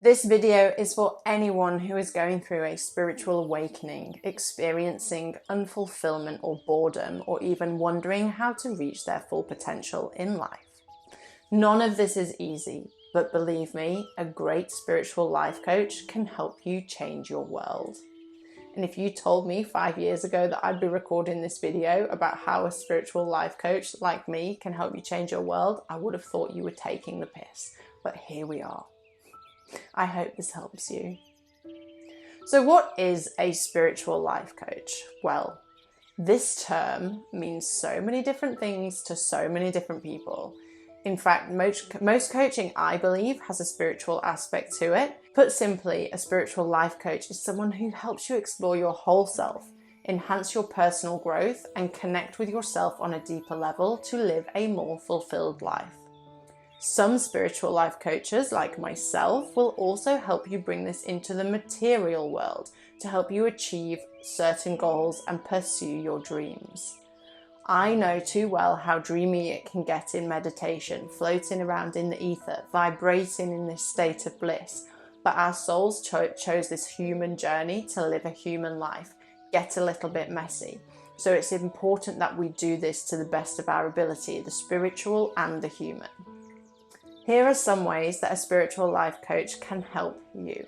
This video is for anyone who is going through a spiritual awakening, experiencing unfulfillment or boredom, or even wondering how to reach their full potential in life. None of this is easy, but believe me, a great spiritual life coach can help you change your world. And if you told me 5 years ago that I'd be recording this video about how a spiritual life coach like me can help you change your world, I would have thought you were taking the piss. But here we are. I hope this helps you. So what is a spiritual life coach? Well, this term means so many different things to so many different people. In fact, most coaching, I believe, has a spiritual aspect to it. Put simply, a spiritual life coach is someone who helps you explore your whole self, enhance your personal growth, and connect with yourself on a deeper level to live a more fulfilled life. Some spiritual life coaches, like myself, will also help you bring this into the material world to help you achieve certain goals and pursue your dreams. I know too well how dreamy it can get in meditation, floating around in the ether, vibrating in this state of bliss. But our souls chose this human journey to live a human life, get a little bit messy. So it's important that we do this to the best of our ability, the spiritual and the human. Here are some ways that a spiritual life coach can help you.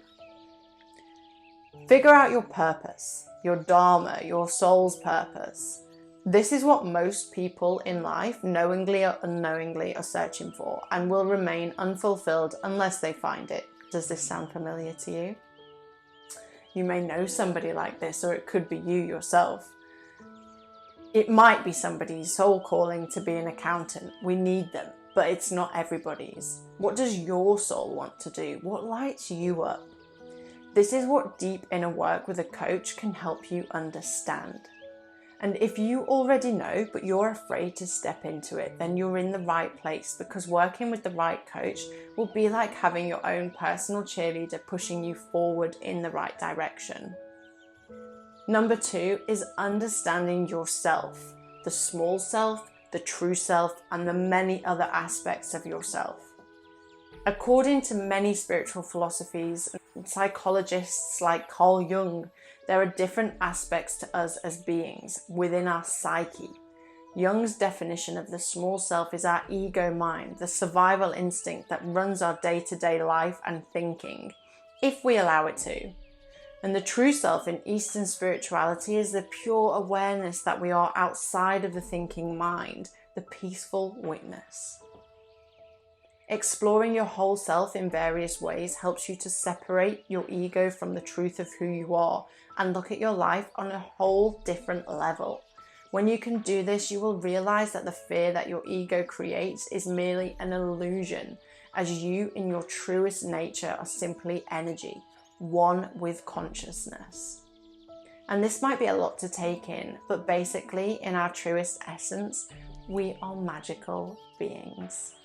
Figure out your purpose, your dharma, your soul's purpose. This is what most people in life, knowingly or unknowingly, are searching for and will remain unfulfilled unless they find it. Does this sound familiar to you? You may know somebody like this, or it could be you yourself. It might be somebody's soul calling to be an accountant. We need them. But it's not everybody's. What does your soul want to do? What lights you up? This is what deep inner work with a coach can help you understand. And if you already know, but you're afraid to step into it, then you're in the right place, because working with the right coach will be like having your own personal cheerleader pushing you forward in the right direction. Number 2 is understanding yourself, the small self, the true self, and the many other aspects of yourself. According to many spiritual philosophies and psychologists like Carl Jung, there are different aspects to us as beings within our psyche. Jung's definition of the small self is our ego mind, the survival instinct that runs our day-to-day life and thinking, if we allow it to. And the true self in Eastern spirituality is the pure awareness that we are outside of the thinking mind, the peaceful witness. Exploring your whole self in various ways helps you to separate your ego from the truth of who you are and look at your life on a whole different level. When you can do this, you will realize that the fear that your ego creates is merely an illusion, as you in your truest nature are simply energy, one with consciousness. And this might be a lot to take in, but basically, in our truest essence, we are magical beings.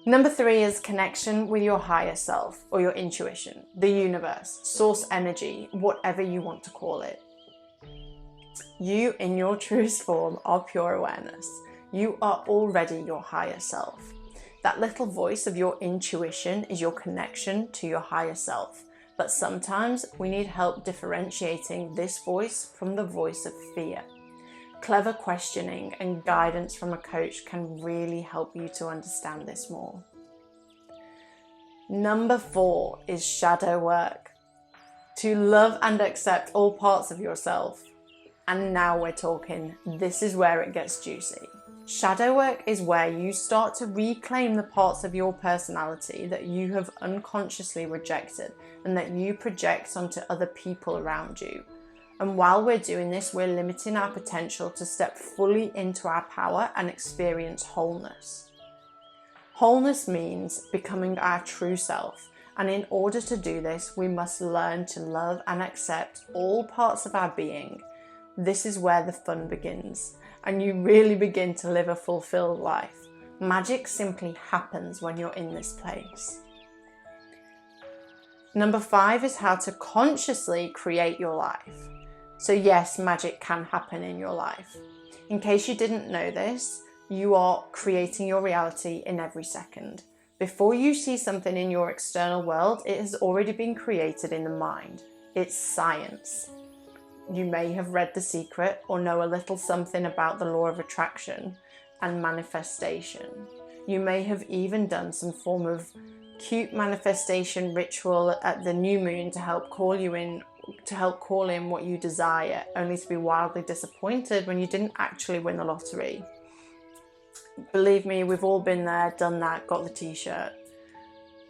Number 3 is connection with your higher self, or your intuition, the universe, source energy, whatever you want to call it. You, in your truest form, are pure awareness. You are already your higher self. That little voice of your intuition is your connection to your higher self. But sometimes we need help differentiating this voice from the voice of fear. Clever questioning and guidance from a coach can really help you to understand this more. Number 4 is shadow work. To love and accept all parts of yourself. And now we're talking. This is where it gets juicy. Shadow work is where you start to reclaim the parts of your personality that you have unconsciously rejected and that you project onto other people around you. And while we're doing this, we're limiting our potential to step fully into our power and experience wholeness. Wholeness means becoming our true self. And in order to do this, we must learn to love and accept all parts of our being. This is where the fun begins. And you really begin to live a fulfilled life. Magic simply happens when you're in this place. Number 5 is how to consciously create your life. So yes, magic can happen in your life. In case you didn't know this, you are creating your reality in every second. Before you see something in your external world, it has already been created in the mind. It's science. You may have read The Secret or know a little something about the law of attraction and manifestation. You may have even done some form of cute manifestation ritual at the new moon to help call in what you desire, only to be wildly disappointed when you didn't actually win the lottery. Believe me, we've all been there, done that, got the t-shirt.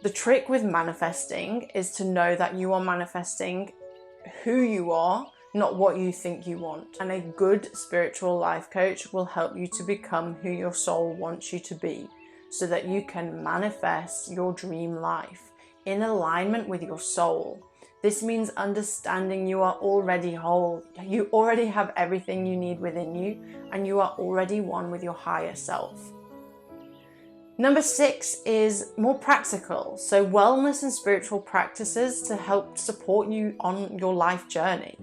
The trick with manifesting is to know that you are manifesting who you are, not what you think you want. And a good spiritual life coach will help you to become who your soul wants you to be, so that you can manifest your dream life in alignment with your soul. This means understanding you are already whole. You already have everything you need within you, and you are already one with your higher self. Number 6 is more practical. So wellness and spiritual practices to help support you on your life journey.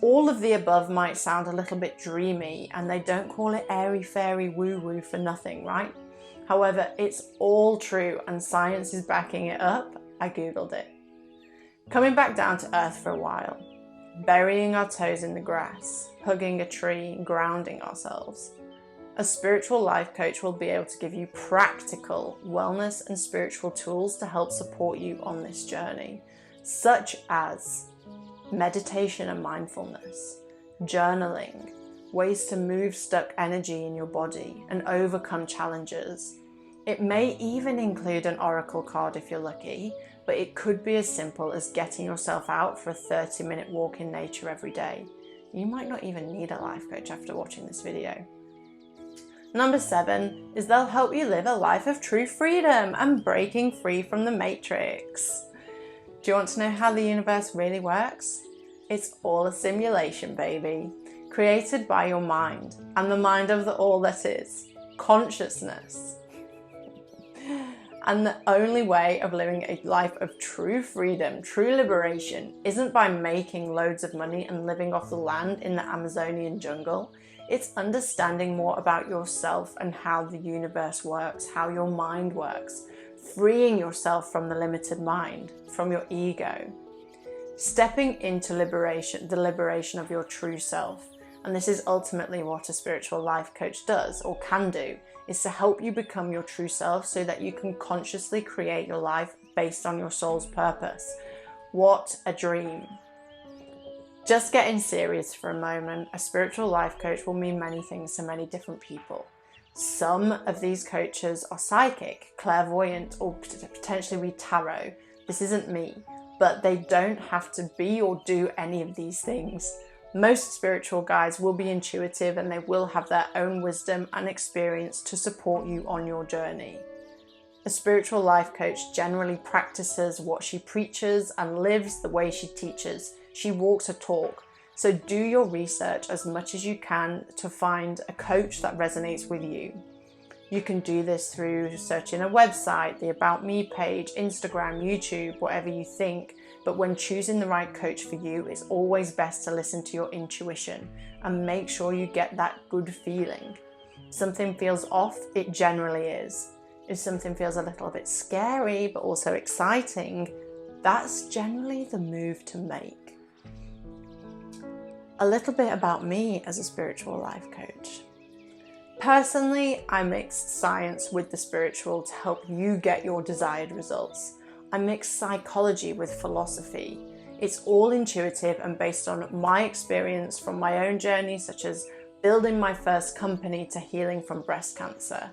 All of the above might sound a little bit dreamy, and they don't call it airy fairy woo woo for nothing, right? However, it's all true and science is backing it up. I Googled it. Coming back down to earth for a while, burying our toes in the grass, hugging a tree, grounding ourselves. A spiritual life coach will be able to give you practical wellness and spiritual tools to help support you on this journey, such as meditation and mindfulness, journaling, ways to move stuck energy in your body and overcome challenges. It may even include an oracle card if you're lucky, but it could be as simple as getting yourself out for a 30-minute walk in nature every day. You might not even need a life coach after watching this video. Number 7 is they'll help you live a life of true freedom and breaking free from the matrix. Do you want to know how the universe really works? It's all a simulation, baby, created by your mind and the mind of the all that is, consciousness. And the only way of living a life of true freedom, true liberation, isn't by making loads of money and living off the land in the Amazonian jungle. It's understanding more about yourself and how the universe works, how your mind works, freeing yourself from the limited mind, from your ego, stepping into liberation, the liberation of your true self. And this is ultimately what a spiritual life coach does or can do, is to help you become your true self so that you can consciously create your life based on your soul's purpose. What a dream. Just getting serious for a moment, a spiritual life coach will mean many things to many different people. Some of these coaches are psychic, clairvoyant, or potentially read tarot. This isn't me, but they don't have to be or do any of these things. Most spiritual guides will be intuitive and they will have their own wisdom and experience to support you on your journey. A spiritual life coach generally practices what she preaches and lives the way she teaches. She walks her talk. So do your research as much as you can to find a coach that resonates with you. You can do this through searching a website, the About Me page, Instagram, YouTube, whatever you think. But when choosing the right coach for you, it's always best to listen to your intuition and make sure you get that good feeling. If something feels off, it generally is. If something feels a little bit scary, but also exciting, that's generally the move to make. A little bit about me as a spiritual life coach. Personally, I mix science with the spiritual to help you get your desired results. I mix psychology with philosophy. It's all intuitive and based on my experience from my own journey, such as building my first company to healing from breast cancer.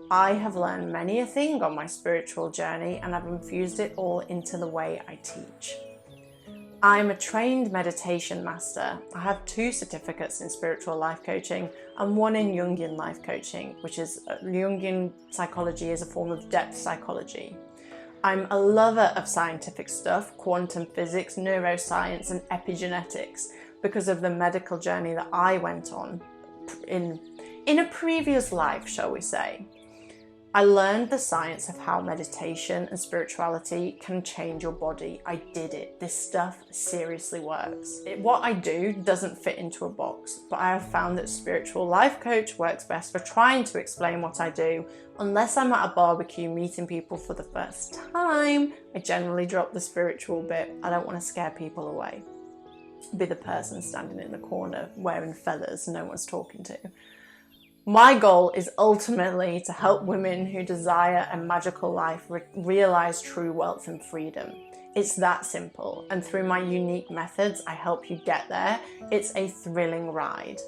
I have learned many a thing on my spiritual journey and I've infused it all into the way I teach. I'm a trained meditation master. I have 2 certificates in spiritual life coaching and 1 in Jungian life coaching, which is Jungian psychology is a form of depth psychology. I'm a lover of scientific stuff, quantum physics, neuroscience, and epigenetics because of the medical journey that I went on in a previous life, shall we say. I learned the science of how meditation and spirituality can change your body. I did it. This stuff seriously works. What I do doesn't fit into a box, but I have found that spiritual life coach works best for trying to explain what I do. Unless I'm at a barbecue meeting people for the first time, I generally drop the spiritual bit. I don't want to scare people away. Be the person standing in the corner wearing feathers no one's talking to. My goal is ultimately to help women who desire a magical life realize true wealth and freedom. It's that simple, and through my unique methods, I help you get there. It's a thrilling ride.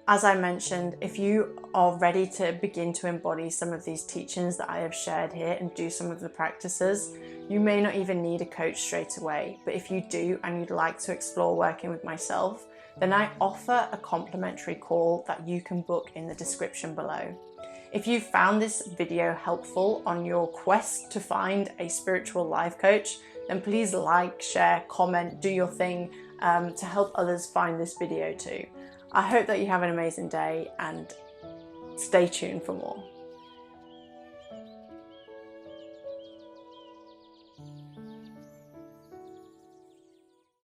As I mentioned, if you are ready to begin to embody some of these teachings that I have shared here and do some of the practices, you may not even need a coach straight away. But if you do and you'd like to explore working with myself, then I offer a complimentary call that you can book in the description below. If you found this video helpful on your quest to find a spiritual life coach, then please like, share, comment, do your thing to help others find this video too. I hope that you have an amazing day and stay tuned for more.